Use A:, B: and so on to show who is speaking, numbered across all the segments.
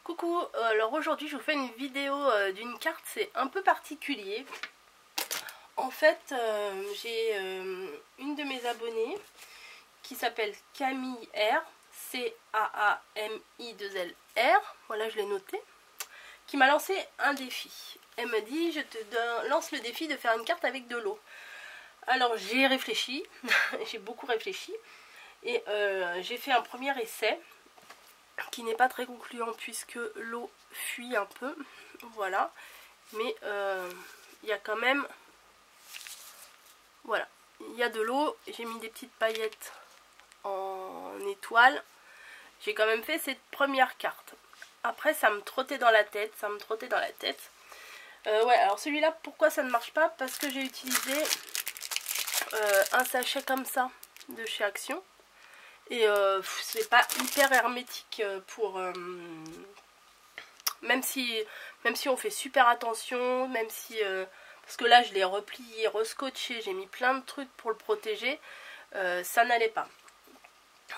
A: Coucou, alors aujourd'hui je vous fais une vidéo d'une carte, c'est un peu particulier. En fait, j'ai une de mes abonnées qui s'appelle Camille R, C-A-A-M-I-2-L-R, voilà je l'ai noté, qui m'a lancé un défi. Elle me dit, je te lance le défi de faire une carte avec de l'eau. Alors j'ai réfléchi, j'ai beaucoup réfléchi, et j'ai fait un premier essai qui n'est pas très concluant puisque l'eau fuit un peu, voilà, mais il y a quand même, voilà, il y a de l'eau. J'ai mis des petites paillettes en étoile, j'ai quand même fait cette première carte. Après ça me trottait dans la tête, ouais, alors celui-là, pourquoi ça ne marche pas? Parce que j'ai utilisé un sachet comme ça de chez Action. Et c'est pas hyper hermétique pour... même si on fait super attention, même si... parce que là je l'ai replié, rescotché, j'ai mis plein de trucs pour le protéger, ça n'allait pas.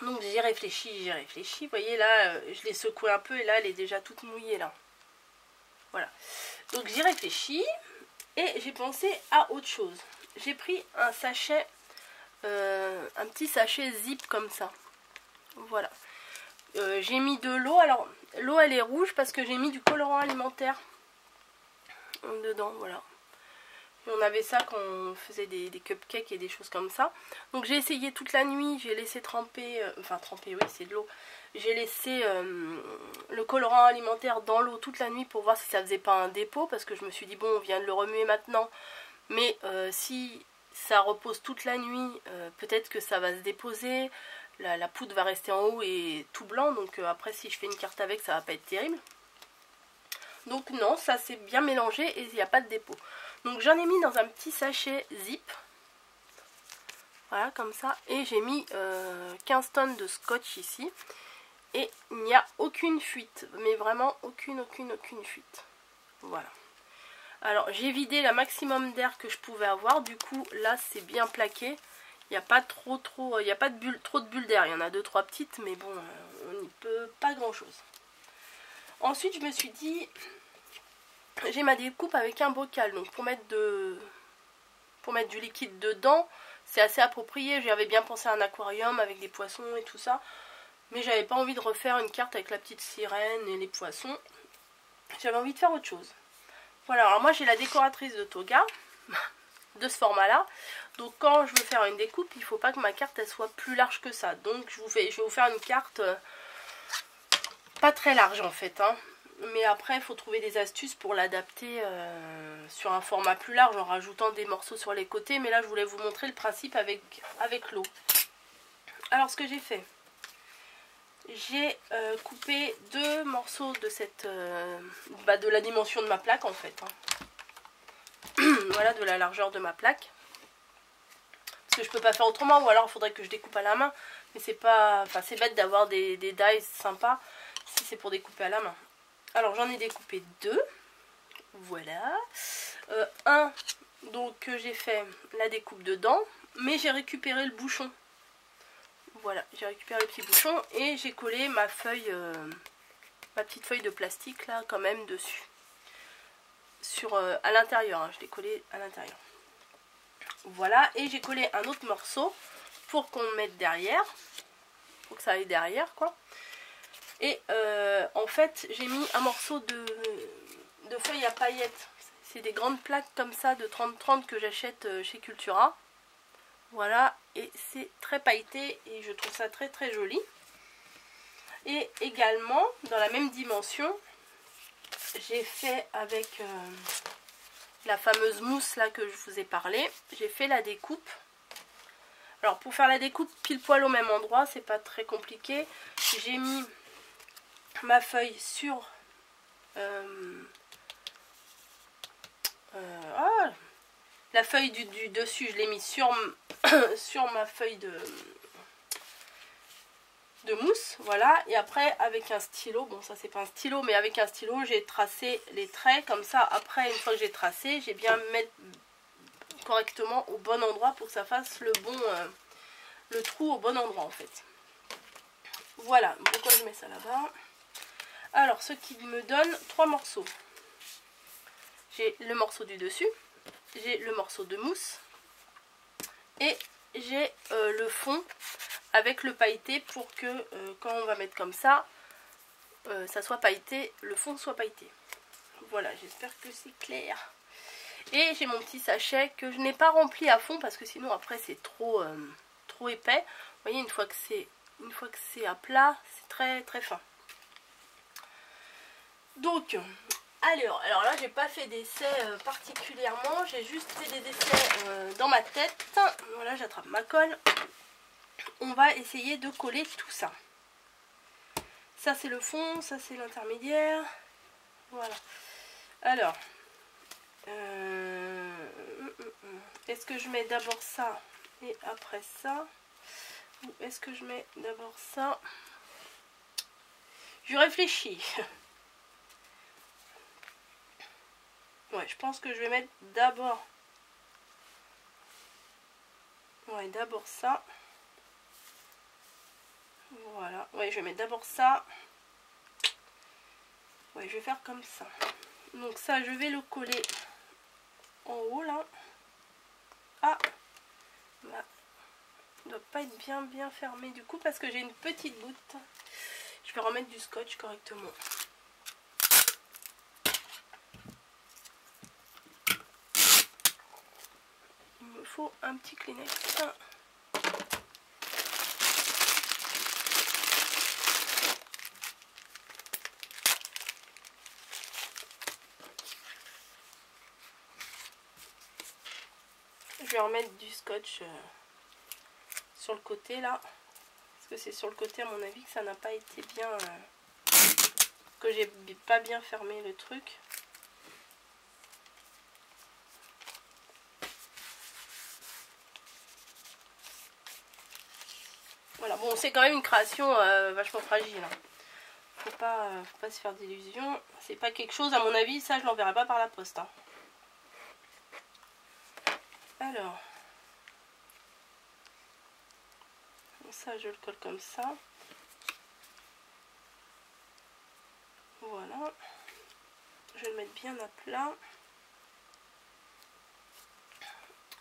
A: Donc j'ai réfléchi, vous voyez là, je l'ai secoué un peu et là elle est déjà toute mouillée là. Voilà. Donc j'ai réfléchi et j'ai pensé à autre chose. J'ai pris un sachet, un petit sachet zip comme ça. Voilà, j'ai mis de l'eau. Alors l'eau elle est rouge parce que j'ai mis du colorant alimentaire dedans, voilà. Et on avait ça quand on faisait des cupcakes et des choses comme ça. Donc j'ai essayé toute la nuit, j'ai laissé tremper, enfin tremper, oui c'est de l'eau. J'ai laissé le colorant alimentaire dans l'eau toute la nuit pour voir si ça faisait pas un dépôt, parce que je me suis dit bon on vient de le remuer maintenant, mais si ça repose toute la nuit, peut-être que ça va se déposer. La poudre va rester en haut et tout blanc, donc après si je fais une carte avec ça va pas être terrible. Donc non, ça c'est bien mélangé et il n'y a pas de dépôt. Donc j'en ai mis dans un petit sachet zip, voilà comme ça, et j'ai mis 15 tonnes de scotch ici, et il n'y a aucune fuite, mais vraiment aucune fuite, voilà. Alors j'ai vidé le maximum d'air que je pouvais avoir, du coup là c'est bien plaqué. Il n'y a pas trop de bulles d'air, il y en a 2-3 petites, mais bon, on n'y peut pas grand chose. Ensuite, je me suis dit, j'ai ma découpe avec un bocal, donc pour mettre du liquide dedans, c'est assez approprié. J'avais bien pensé à un aquarium avec des poissons et tout ça, mais j'avais pas envie de refaire une carte avec la petite sirène et les poissons. J'avais envie de faire autre chose. Voilà, alors moi j'ai la décoratrice de Toga, de ce format là, donc quand je veux faire une découpe il faut pas que ma carte elle soit plus large que ça, donc je vais vous faire une carte pas très large en fait, hein. Mais après il faut trouver des astuces pour l'adapter sur un format plus large en rajoutant des morceaux sur les côtés, mais là je voulais vous montrer le principe avec l'eau. Alors ce que j'ai fait, j'ai coupé 2 morceaux de cette de la dimension de ma plaque en fait, hein. Voilà, de la largeur de ma plaque, parce que je peux pas faire autrement, ou alors il faudrait que je découpe à la main, mais c'est pas, enfin c'est bête d'avoir des dies sympas si c'est pour découper à la main. Alors j'en ai découpé 2, voilà, un donc que j'ai fait la découpe dedans, mais j'ai récupéré le bouchon, voilà, j'ai récupéré le petit bouchon et j'ai collé ma feuille, ma petite feuille de plastique là quand même dessus. À l'intérieur, hein, je l'ai collé à l'intérieur. Voilà, et j'ai collé un autre morceau pour qu'on le mette derrière, pour que ça aille derrière quoi. Et en fait j'ai mis un morceau de feuilles à paillettes. C'est des grandes plaques comme ça de 30-30 que j'achète chez Cultura. Voilà, et c'est très pailleté et je trouve ça très joli. Et également dans la même dimension, j'ai fait avec la fameuse mousse là que je vous ai parlé, j'ai fait la découpe. Alors pour faire la découpe pile poil au même endroit, c'est pas très compliqué. J'ai mis ma feuille sur la feuille du dessus, je l'ai mis sur ma feuille de mousse, voilà, et après avec un stylo, bon ça c'est pas un stylo, mais avec un stylo j'ai tracé les traits comme ça. Après une fois que j'ai tracé, j'ai bien mettre correctement au bon endroit pour que ça fasse le trou au bon endroit en fait. Voilà, pourquoi je mets ça là-bas. Alors, ce qui me donne 3 morceaux. J'ai le morceau du dessus, j'ai le morceau de mousse et j'ai le fond avec le pailleté pour que quand on va mettre comme ça soit pailleté, le fond soit pailleté. Voilà, j'espère que c'est clair. Et j'ai mon petit sachet que je n'ai pas rempli à fond parce que sinon après c'est trop épais. Vous voyez, une fois que c'est à plat, c'est très très fin. Donc, alors là j'ai pas fait d'essai particulièrement, j'ai juste fait des essais dans ma tête. Voilà, j'attrape ma colle. On va essayer de coller tout ça. Ça c'est le fond, ça c'est l'intermédiaire. Voilà. Alors, est-ce que je mets d'abord ça et après ça? Ou est-ce que je mets d'abord ça? Je réfléchis. Ouais, je pense que je vais mettre d'abord. Ouais, d'abord ça. Voilà. Ouais, je vais mettre d'abord ça. Ouais, je vais faire comme ça. Donc ça, je vais le coller en haut là. Ah, là. Il doit pas être bien fermé du coup parce que j'ai une petite goutte. Je vais remettre du scotch correctement. Il me faut un petit Kleenex. Je vais remettre du scotch sur le côté là. Parce que c'est sur le côté à mon avis que ça n'a pas été bien... que j'ai pas bien fermé le truc. Voilà, bon, c'est quand même une création vachement fragile. Hein. Faut pas se faire d'illusions. C'est pas quelque chose, à mon avis, ça je l'enverrai pas par la poste. Hein. Alors, ça je le colle comme ça. Voilà. Je vais le mettre bien à plat.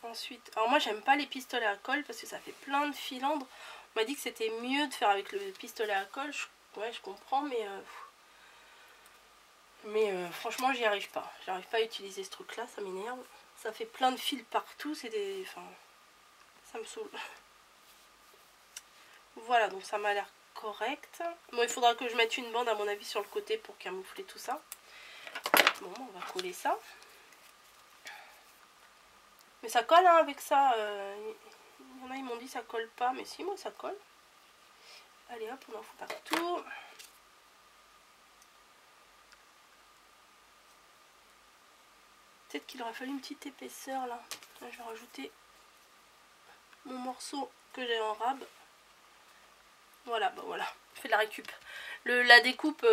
A: Ensuite, alors moi j'aime pas les pistolets à colle parce que ça fait plein de filandres. On m'a dit que c'était mieux de faire avec le pistolet à colle. Ouais, je comprends, mais franchement j'y arrive pas. J'arrive pas à utiliser ce truc là, ça m'énerve. Ça fait plein de fils partout, c'est des... Enfin, ça me saoule. Voilà, donc ça m'a l'air correct. Bon, il faudra que je mette une bande à mon avis sur le côté pour camoufler tout ça. Bon, on va coller ça. Mais ça colle hein, avec ça. Il y en a, ils m'ont dit ça colle pas, mais si, moi ça colle. Allez hop, on en fout partout. Peut-être qu'il aurait fallu une petite épaisseur là. Là, je vais rajouter mon morceau que j'ai en rab. Voilà, bah voilà, je fais de la récup. La découpe,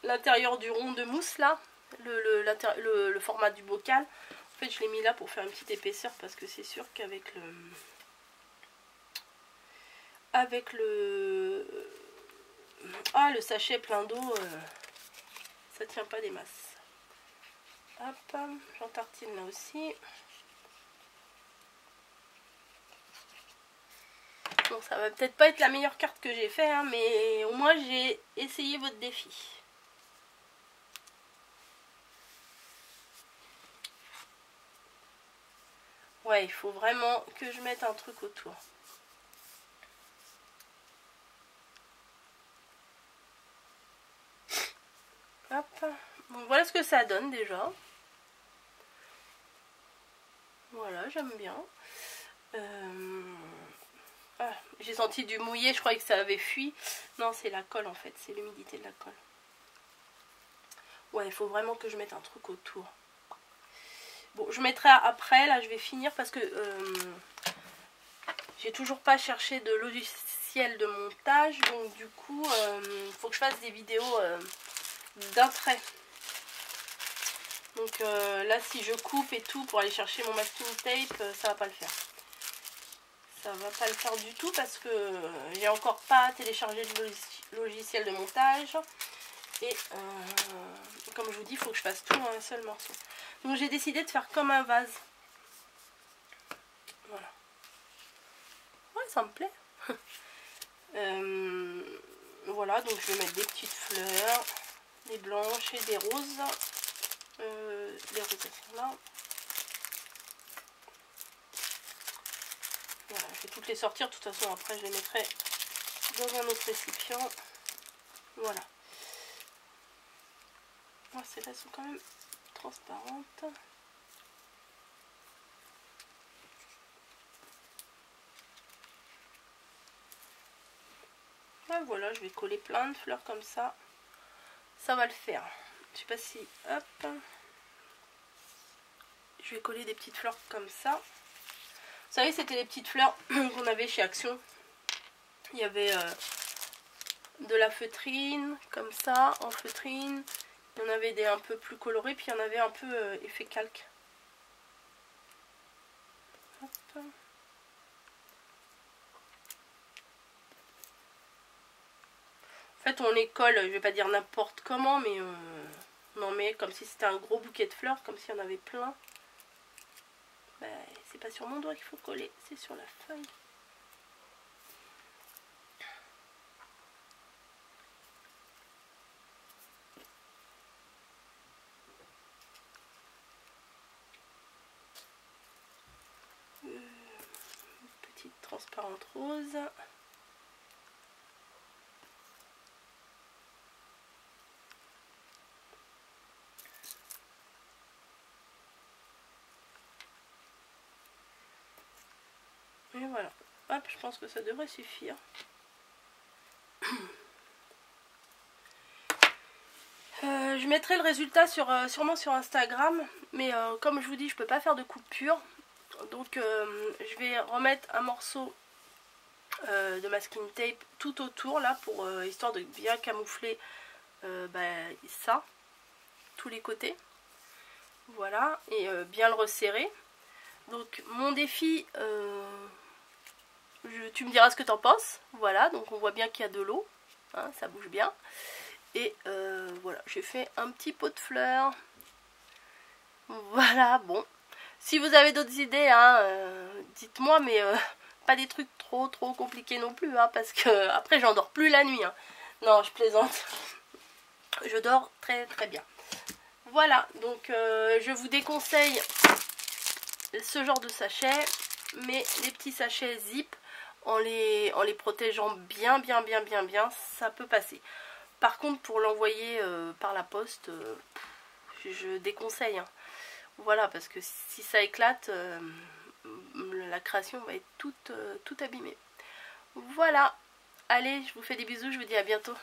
A: l'intérieur du rond de mousse là, le format du bocal. En fait, je l'ai mis là pour faire une petite épaisseur parce que c'est sûr qu'avec le sachet plein d'eau, ça tient pas des masses. Hop, j'en tartine là aussi. Bon, ça va peut-être pas être la meilleure carte que j'ai fait, hein, mais au moins j'ai essayé votre défi. Ouais, il faut vraiment que je mette un truc autour. Hop. Bon, voilà ce que ça donne déjà. Voilà, j'aime bien. Ah, j'ai senti du mouillé, je croyais que ça avait fui. Non, c'est la colle en fait, c'est l'humidité de la colle. Ouais, il faut vraiment que je mette un truc autour. Bon, je mettrai après, là je vais finir parce que j'ai toujours pas cherché de logiciel de montage. Donc du coup, il faut que je fasse des vidéos d'un trait. Donc là, si je coupe et tout pour aller chercher mon masking tape, ça va pas le faire. Ça va pas le faire du tout parce que j'ai encore pas téléchargé de logiciel de montage. Et comme je vous dis, il faut que je fasse tout en un seul morceau. Donc j'ai décidé de faire comme un vase. Voilà. Ouais, ça me plaît. Voilà, donc je vais mettre des petites fleurs, des blanches et des roses. Les roses sont là. Voilà, je vais toutes les sortir. De toute façon, après, je les mettrai dans un autre récipient. Voilà. Oh, celles-là sont quand même transparentes. Ah, voilà, je vais coller plein de fleurs comme ça. Ça va le faire. Je sais pas si... Hop. Je vais coller des petites fleurs comme ça. Vous savez, c'était les petites fleurs qu'on avait chez Action. Il y avait de la feutrine, comme ça, en feutrine. Il y en avait des un peu plus colorés, puis il y en avait un peu effet calque. Hop. En fait, on les colle, je vais pas dire n'importe comment, mais on en met comme si c'était un gros bouquet de fleurs, comme s'il y en avait plein. Ben, c'est pas sur mon doigt qu'il faut coller, c'est sur la feuille. Petite transparente rose. Et voilà. Hop, je pense que ça devrait suffire. Je mettrai le résultat sûrement sur Instagram, mais comme je vous dis, je peux pas faire de coupure, donc je vais remettre un morceau de masking tape tout autour là pour histoire de bien camoufler ça, tous les côtés, voilà, et bien le resserrer. Donc mon défi, tu me diras ce que t'en penses, voilà, donc on voit bien qu'il y a de l'eau, hein, ça bouge bien. Et voilà, j'ai fait un petit pot de fleurs. Voilà, bon. Si vous avez d'autres idées, hein, dites-moi, mais pas des trucs trop compliqués non plus, hein, parce que après j'en dors plus la nuit. Hein. Non, je plaisante. Je dors très bien. Voilà, donc je vous déconseille ce genre de sachet, mais les petits sachets zip, en les protégeant bien, ça peut passer. Par contre, pour l'envoyer par la poste, je déconseille. Hein. Voilà, parce que si ça éclate, la création va être toute abîmée. Voilà. Allez, je vous fais des bisous, je vous dis à bientôt.